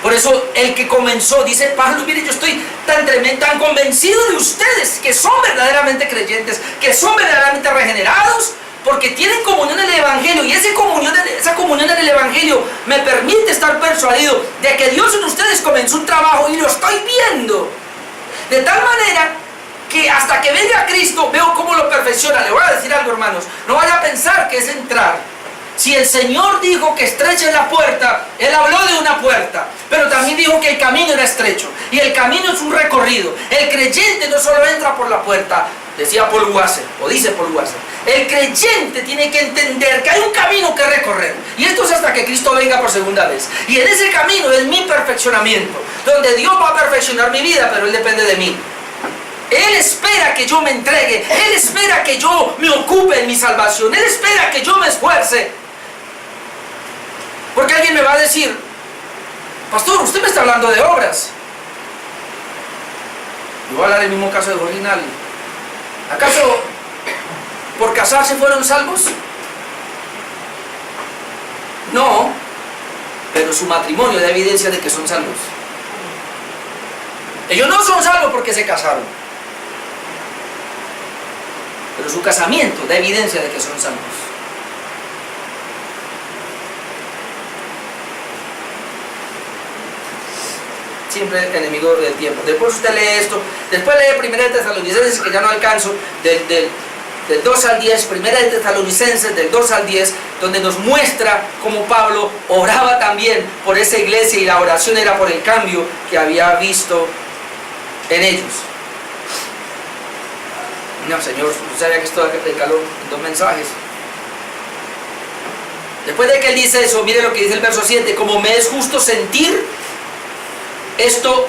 B: Por eso el que comenzó, dice Pablo, mire, yo estoy tan convencido de ustedes que son verdaderamente creyentes, que son verdaderamente regenerados, porque tienen comunión en el Evangelio, y esa comunión en el Evangelio me permite estar persuadido de que Dios en ustedes comenzó un trabajo y lo estoy viendo. De tal manera que hasta que venga Cristo veo cómo lo perfecciona. Le voy a decir algo, hermanos, no vaya a pensar que es entrar. Si el Señor dijo que estrecha es la puerta, Él habló de una puerta, pero también dijo que el camino era estrecho, y el camino es un recorrido. El creyente no solo entra por la puerta, decía Paul Washer, o dice Paul Washer, el creyente tiene que entender que hay un camino que recorrer, y esto es hasta que Cristo venga por segunda vez, y en ese camino es mi perfeccionamiento, donde Dios va a perfeccionar mi vida, pero Él depende de mí. Él espera que yo me entregue, Él espera que yo me ocupe en mi salvación, Él espera que yo me esfuerce. Porque alguien me va a decir, pastor, usted me está hablando de obras. Yo voy a hablar del mismo caso de Jorge Nali. ¿Acaso por casarse fueron salvos? No, pero su matrimonio da evidencia de que son salvos. Ellos no son salvos porque se casaron, pero su casamiento da evidencia de que son salvos. Siempre enemigo del tiempo. Después usted lee esto, después lee Primera de Tesalonicenses, que ya no alcanzo, del 2 al 10, Primera de Tesalonicenses del 2 al 10, donde nos muestra cómo Pablo oraba también por esa iglesia, y la oración era por el cambio que había visto en ellos. No, Señor, usted sabía que esto de calor en 2 mensajes. Después de que él dice eso, mire lo que dice el verso 7, como me es justo sentir esto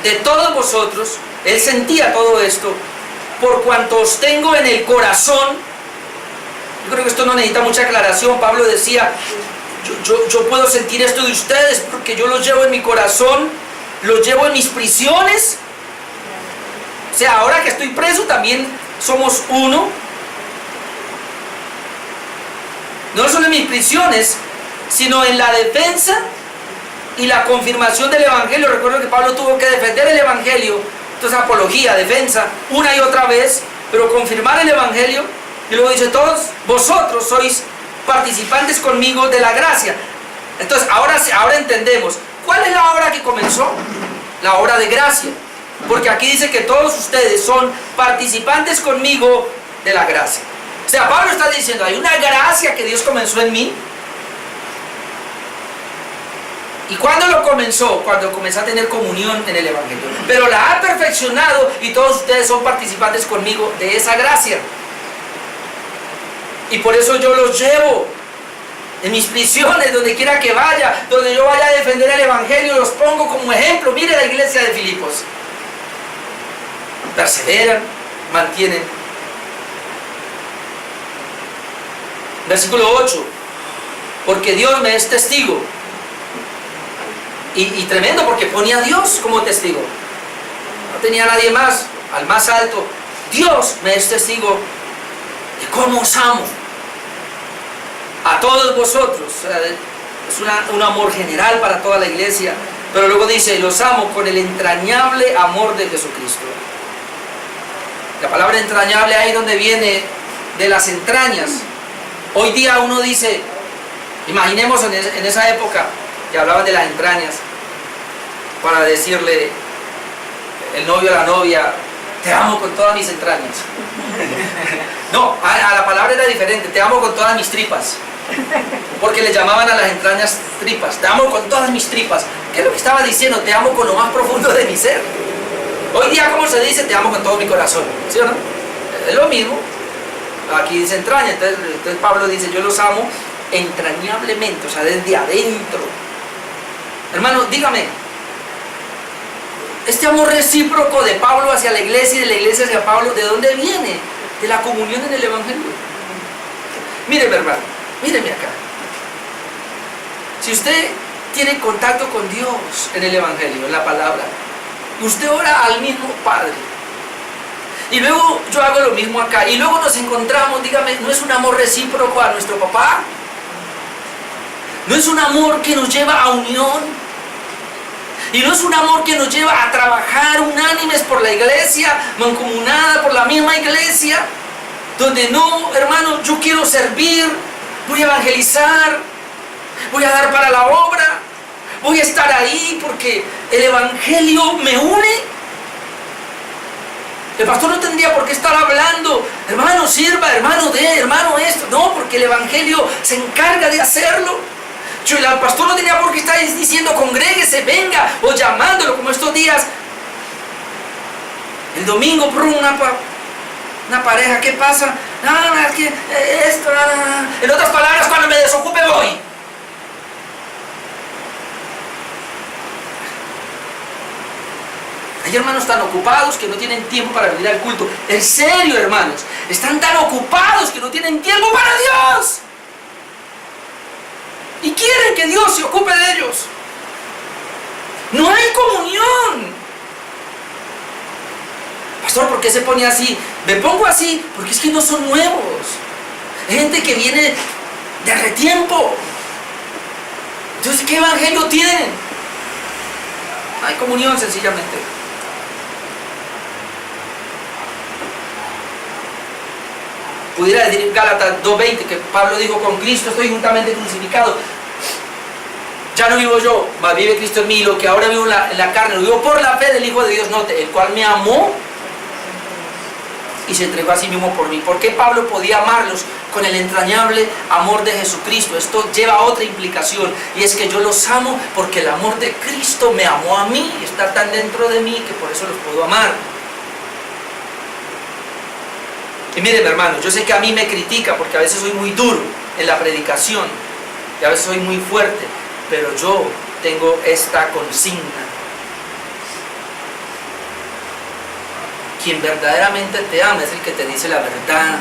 B: de todos vosotros. Él sentía todo esto, por cuanto os tengo en el corazón. Yo creo que esto no necesita mucha aclaración. Pablo decía, yo puedo sentir esto de ustedes porque yo los llevo en mi corazón, los llevo en mis prisiones. O sea, ahora que estoy preso también somos uno. No solo en mis prisiones, sino en la defensa y la confirmación del Evangelio. Recuerdo que Pablo tuvo que defender el Evangelio, entonces apología, defensa, una y otra vez, pero confirmar el Evangelio. Y luego dice, todos vosotros sois participantes conmigo de la gracia. Entonces ahora entendemos, ¿cuál es la obra que comenzó? La obra de gracia, porque aquí dice que todos ustedes son participantes conmigo de la gracia. O sea, Pablo está diciendo, hay una gracia que Dios comenzó en mí. ¿Y cuándo lo comenzó? Cuando comencé a tener comunión en el Evangelio. Pero la ha perfeccionado, y todos ustedes son participantes conmigo de esa gracia. Y por eso yo los llevo en mis prisiones, donde quiera que vaya, donde yo vaya a defender el Evangelio, los pongo como ejemplo. Mire la iglesia de Filipos. Perseveran, mantienen. Versículo 8. Porque Dios me es testigo. Y tremendo, porque ponía a Dios como testigo. No tenía a nadie más, al más alto. Dios me es testigo de cómo os amo a todos vosotros. O sea, es un amor general para toda la iglesia. Pero luego dice, los amo con el entrañable amor de Jesucristo. La palabra entrañable ahí donde viene de las entrañas. Hoy día uno dice, imaginemos en esa época que hablaban de las entrañas, para decirle el novio a la novia, te amo con todas mis entrañas. No, a la palabra era diferente, te amo con todas mis tripas, porque le llamaban a las entrañas tripas. Te amo con todas mis tripas. ¿Qué es lo que estaba diciendo? Te amo con lo más profundo de mi ser. Hoy día, ¿cómo se dice? Te amo con todo mi corazón, ¿sí o no? Es lo mismo. Aquí dice entraña, entonces Pablo dice, yo los amo entrañablemente, o sea, desde adentro. Hermano, dígame, este amor recíproco de Pablo hacia la iglesia y de la iglesia hacia Pablo, ¿de dónde viene? De la comunión en el Evangelio. Míreme, hermano, míreme acá. Si usted tiene contacto con Dios en el Evangelio, en la palabra, usted ora al mismo Padre, y luego yo hago lo mismo acá, y luego nos encontramos, dígame, ¿no es un amor recíproco a nuestro papá? ¿No es un amor que nos lleva a unión? ¿Y no es un amor que nos lleva a trabajar unánimes por la iglesia, mancomunada por la misma iglesia? Donde no, hermano, yo quiero servir, voy a evangelizar, voy a dar para la obra, voy a estar ahí porque el Evangelio me une. El pastor no tendría por qué estar hablando, hermano sirva, hermano dé, hermano esto. No, porque el evangelio se encarga de hacerlo. El pastor no tenía por qué estar diciendo congréguese, venga, o llamándolo como estos días. El domingo, una pareja, ¿qué pasa? Es que esto, En otras palabras, cuando me desocupe voy. Hay hermanos tan ocupados que no tienen tiempo para venir al culto. En serio, hermanos, están tan ocupados que no tienen tiempo para Dios. Y quieren que Dios se ocupe de ellos. No hay comunión. Pastor, ¿por qué se pone así? Me pongo así porque es que no son nuevos. Hay gente que viene de retiempo. Entonces, ¿qué evangelio tienen? No hay comunión, sencillamente. Pudiera decir Gálatas 2:20 que Pablo dijo: con Cristo estoy juntamente crucificado. Ya no vivo yo, mas vive Cristo en mí. Lo que ahora vivo en la carne, lo vivo por la fe del Hijo de Dios, note, el cual me amó y se entregó a sí mismo por mí. ¿Por qué Pablo podía amarlos con el entrañable amor de Jesucristo? Esto lleva otra implicación, y es que yo los amo porque el amor de Cristo me amó a mí y está tan dentro de mí que por eso los puedo amar. Y miren, hermanos, yo sé que a mí me critica porque a veces soy muy duro en la predicación y a veces soy muy fuerte, pero yo tengo esta consigna: quien verdaderamente te ama es el que te dice la verdad.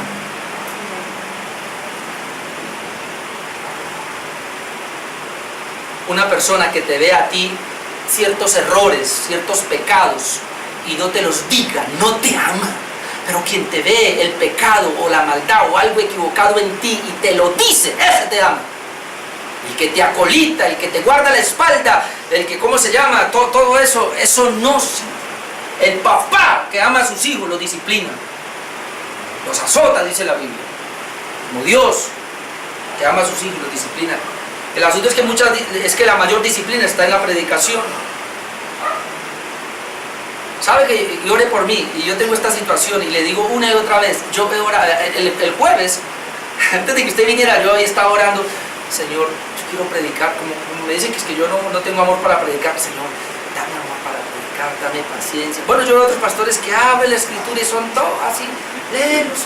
B: Una persona que te ve a ti ciertos errores, ciertos pecados y no te los diga, no te ama. Pero quien te ve el pecado o la maldad o algo equivocado en ti y te lo dice, ese te ama. El que te acolita, el que te guarda la espalda, el que, ¿cómo se llama? Todo eso, eso no. El papá que ama a sus hijos los disciplina, los azota, dice la Biblia. Como Dios que ama a sus hijos los disciplina. El asunto es que la mayor disciplina está en la predicación. Sabe que ore por mí y yo tengo esta situación y le digo una y otra vez. Yo veo el jueves, antes de que usted viniera, yo ahí estaba orando: Señor, yo quiero predicar. Como me dicen que es que yo no tengo amor para predicar. Señor, dame amor para predicar, dame paciencia. Bueno, yo veo otros pastores que abren la escritura y son todos así, léelos,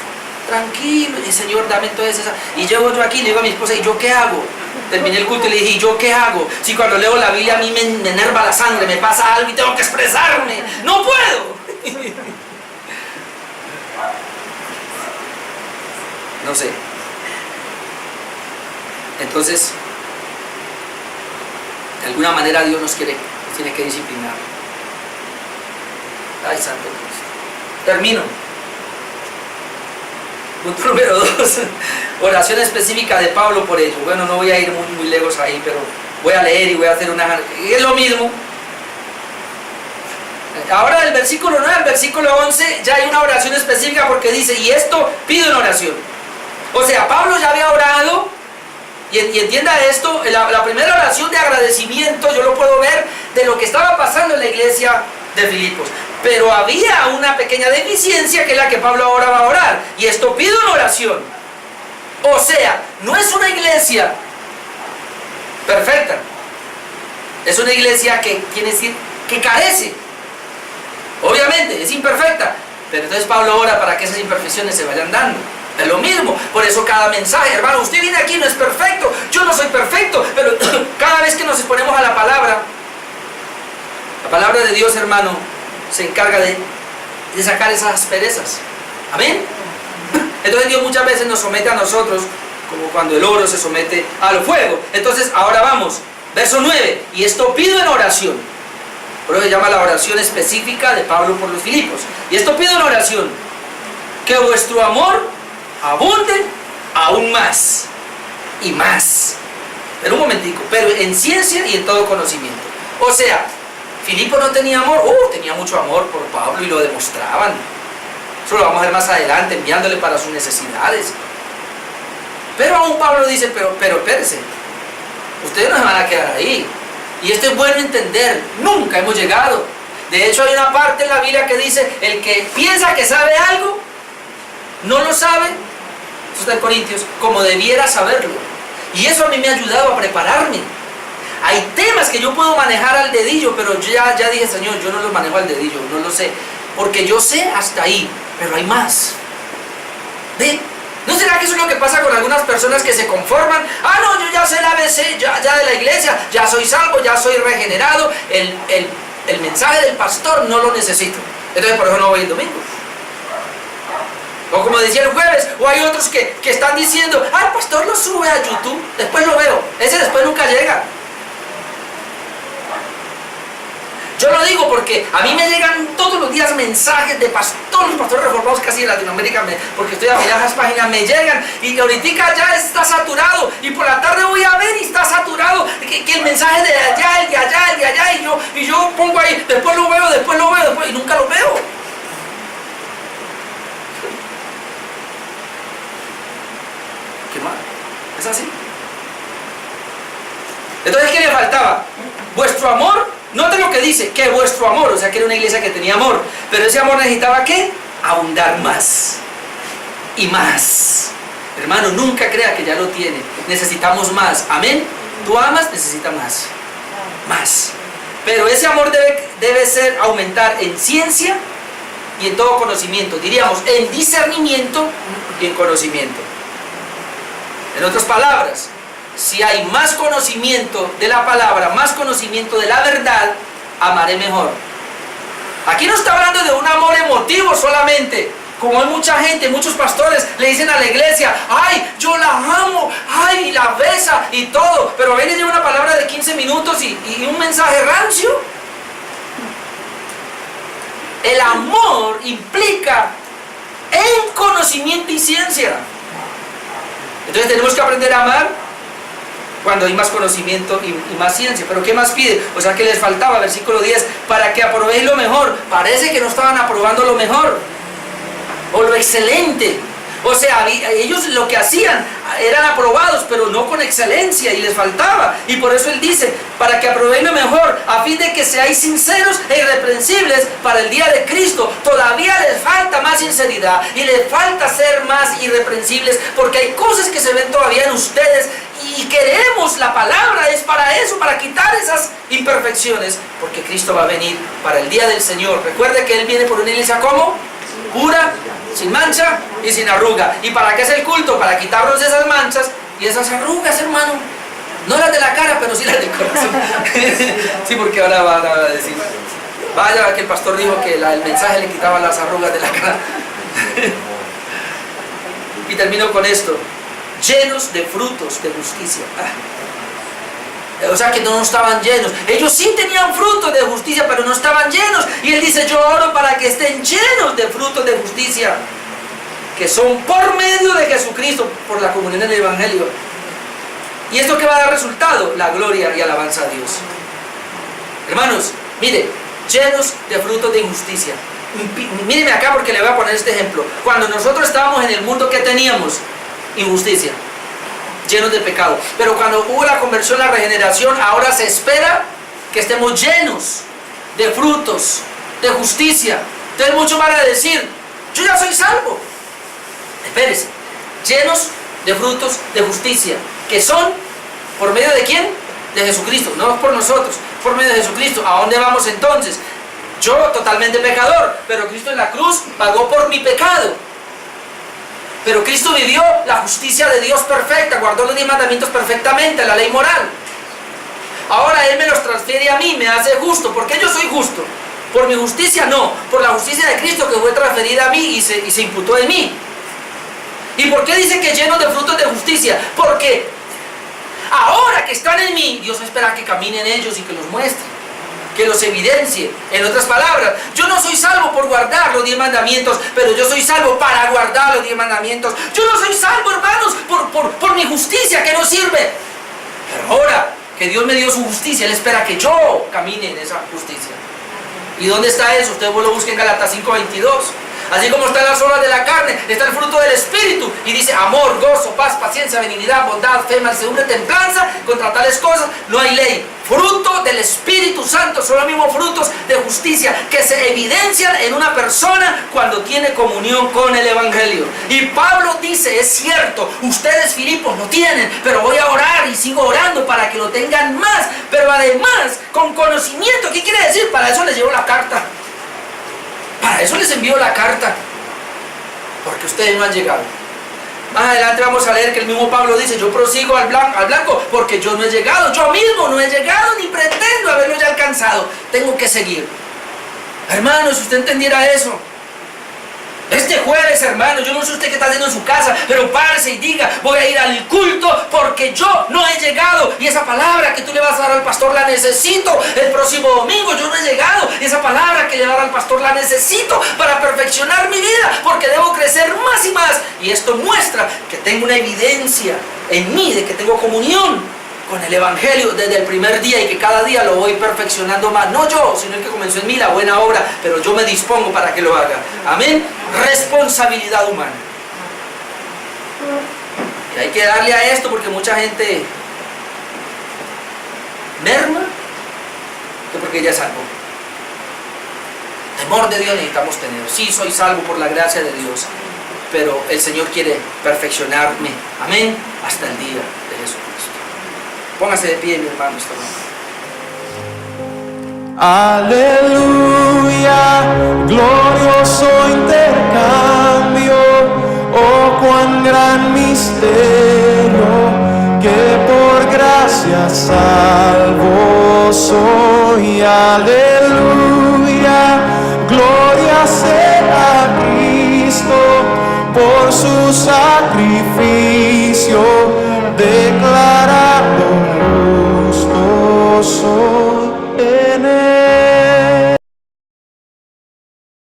B: tranquilo. Y Señor, dame todas esas. Y llego yo aquí y le digo a mi esposa: ¿y yo qué hago? Terminé el culto y le dije: ¿y yo qué hago? Si cuando leo la Biblia a mí me enerva la sangre, me pasa algo y tengo que expresarme, ¡no puedo! No sé. Entonces, de alguna manera Dios nos tiene que disciplinar. Ay, santo Cristo. Termino. Punto número 2, oración específica de Pablo por ello. Bueno, no voy a ir muy lejos ahí, pero voy a leer y voy a hacer una... Es lo mismo. Ahora del versículo 9 al versículo 11 ya hay una oración específica, porque dice: y esto pido en oración. O sea, Pablo ya había orado, y entienda esto, la primera oración de agradecimiento yo lo puedo ver de lo que estaba pasando en la iglesia de Filipos. Pero había una pequeña deficiencia que es la que Pablo ahora va a orar. Y esto pido en oración. O sea, no es una iglesia perfecta. Es una iglesia que quiere decir que carece. Obviamente, es imperfecta. Pero entonces Pablo ora para que esas imperfecciones se vayan dando. Es lo mismo. Por eso cada mensaje, hermano, usted viene aquí, no es perfecto. Yo no soy perfecto. Pero cada vez que nos exponemos a la palabra de Dios, hermano, se encarga de sacar esas asperezas. Amén. Entonces Dios muchas veces nos somete a nosotros, como cuando el oro se somete al fuego. Entonces ahora vamos, verso 9: y esto pido en oración. Por eso se llama la oración específica de Pablo por los Filipos. Y esto pido en oración: que vuestro amor abunde aún más y más. Pero un momentico, pero en ciencia y en todo conocimiento. O sea, Filipo no tenía amor, tenía mucho amor por Pablo y lo demostraban. Eso lo vamos a ver más adelante, enviándole para sus necesidades. Pero aún Pablo dice: pero espérense, ustedes no se van a quedar ahí. Y esto es bueno entender, nunca hemos llegado. De hecho, hay una parte en la Biblia que dice, el que piensa que sabe algo, no lo sabe, eso está en Corintios, como debiera saberlo. Y eso a mí me ha ayudado a prepararme. Hay temas que yo puedo manejar al dedillo, pero yo ya dije, Señor, yo no los manejo al dedillo, no lo sé. Porque yo sé hasta ahí, pero hay más. ¿Ve? ¿No será que eso es lo que pasa con algunas personas que se conforman? Ah, no, yo ya sé el ABC, ya de la iglesia, ya soy salvo, ya soy regenerado, el mensaje del pastor no lo necesito. Entonces por eso no voy el domingo. O como decía el jueves, o hay otros que están diciendo, ah, el pastor lo sube a YouTube, después lo veo. Ese después nunca llega. Yo lo digo porque a mí me llegan todos los días mensajes de todos los pastores reformados casi en Latinoamérica, porque estoy afiliado a esas páginas, me llegan y ahorita ya está saturado y por la tarde voy a ver y está saturado, que el mensaje de allá, el de allá, el de allá, y yo pongo ahí, después lo veo, y nunca lo veo. ¿Qué mal? ¿Es así? Entonces, ¿qué le faltaba? Vuestro amor. Noten lo que dice, que vuestro amor, o sea que era una iglesia que tenía amor, pero ese amor necesitaba ¿qué? Abundar más y más. Hermano, nunca crea que ya lo tiene, necesitamos más, amén. Tú amas, necesitas más, más. Pero ese amor debe ser aumentar en ciencia y en todo conocimiento, diríamos en discernimiento y en conocimiento. En otras palabras, si hay más conocimiento de la palabra, más conocimiento de la verdad, amaré mejor. Aquí no está hablando de un amor emotivo solamente, como hay mucha gente, muchos pastores le dicen a la iglesia, ay, yo la amo, ay, la besa y todo, pero a veces lleva una palabra de 15 minutos y un mensaje rancio. El amor implica en conocimiento y ciencia. Entonces tenemos que aprender a amar cuando hay más conocimiento y más ciencia. Pero ¿qué más pide? O sea que les faltaba, versículo 10, para que aprobéis lo mejor. Parece que no estaban aprobando lo mejor o lo excelente. O sea, ellos lo que hacían eran aprobados, pero no con excelencia, y les faltaba. Y por eso él dice, para que aprobéis lo mejor, a fin de que seáis sinceros e irreprensibles para el día de Cristo. Todavía les falta más sinceridad y les falta ser más irreprensibles, porque hay cosas que se ven todavía en ustedes y queremos, la palabra es para eso, para quitar esas imperfecciones, porque Cristo va a venir para el día del Señor. Recuerde que Él viene por una iglesia como pura, sin mancha y sin arruga. ¿Y para qué es el culto? Para quitarnos esas manchas y esas arrugas, hermano. No las de la cara, pero sí las del corazón. Sí, porque ahora van a decir, vaya que el pastor dijo que el mensaje le quitaba las arrugas de la cara. Y termino con esto: llenos de frutos de justicia. O sea que no estaban llenos. Ellos sí tenían frutos de justicia, pero no estaban llenos. Y él dice, yo oro para que estén llenos de frutos de justicia, que son por medio de Jesucristo, por la comunión del Evangelio. ¿Y esto qué va a dar resultado? La gloria y alabanza a Dios. Hermanos, mire, llenos de frutos de injusticia. Míreme acá porque le voy a poner este ejemplo. Cuando nosotros estábamos en el mundo, ¿qué teníamos? Injusticia, llenos de pecado. Pero cuando hubo la conversión, la regeneración, ahora se espera que estemos llenos de frutos de justicia. Entonces muchos van a decir, yo ya soy salvo. Espérese, llenos de frutos de justicia, que son por medio de ¿quién? De Jesucristo, no por nosotros, por medio de Jesucristo. ¿A dónde vamos entonces? Yo totalmente pecador, pero Cristo en la cruz pagó por mi pecado. Pero Cristo vivió la justicia de Dios perfecta, guardó los 10 mandamientos perfectamente, la ley moral. Ahora Él me los transfiere a mí, me hace justo. ¿Por qué yo soy justo? ¿Por mi justicia? No, por la justicia de Cristo que fue transferida a mí y se imputó en mí. ¿Y por qué dice que llenos de frutos de justicia? Porque ahora que están en mí, Dios espera que caminen ellos y que los muestre, que los evidencie. En otras palabras, yo no soy salvo por guardar los 10 mandamientos, pero yo soy salvo para guardar los 10 mandamientos. Yo no soy salvo, hermanos, por mi justicia que no sirve. Pero ahora que Dios me dio su justicia, Él espera que yo camine en esa justicia. ¿Y dónde está eso? Usted lo busca en Gálatas 5:22. Así como están las obras de la carne, está el fruto del Espíritu. Y dice amor, gozo, paz, paciencia, benignidad, bondad, fe, mansedumbre, templanza. Contra tales cosas no hay ley. fruto del Espíritu Santo son los mismos frutos de justicia que se evidencian en una persona cuando tiene comunión con el Evangelio. Y Pablo dice, es cierto, ustedes Filipos lo tienen, pero voy a orar y sigo orando para que lo tengan más, pero además con conocimiento. ¿Qué quiere decir? Para eso les llevo la carta, para eso les envío la carta, porque ustedes no han llegado. Más adelante vamos a leer que el mismo Pablo dice, yo prosigo al blanco porque yo no he llegado, yo mismo no he llegado ni pretendo haberlo ya alcanzado, tengo que seguir. Hermanos, si usted entendiera eso, este jueves, hermano, yo no sé usted qué está haciendo en su casa, pero párese y diga, voy a ir al culto porque yo no he llegado. Y esa palabra que tú le vas a dar al pastor la necesito. El próximo domingo yo no he llegado. Y esa palabra que le va a dar al pastor la necesito para perfeccionar mi vida, porque debo crecer más y más. Y esto muestra que tengo una evidencia en mí de que tengo comunión con el Evangelio desde el primer día y que cada día lo voy perfeccionando más. No yo, sino el que comenzó en mí la buena obra, pero yo me dispongo para que lo haga. Amén. Responsabilidad humana. Y hay que darle a esto porque mucha gente merma que porque ya es salvo. Temor de Dios necesitamos tener. Sí, soy salvo por la gracia de Dios, pero el Señor quiere perfeccionarme. Amén. Hasta el día de Jesucristo. Póngase de pie, mi hermano, esta noche.
A: Aleluya, glorioso intercambio, oh cuán gran misterio, que por gracia salvo soy. Aleluya, gloria sea a Cristo por su sacrificio, declarado justo soy.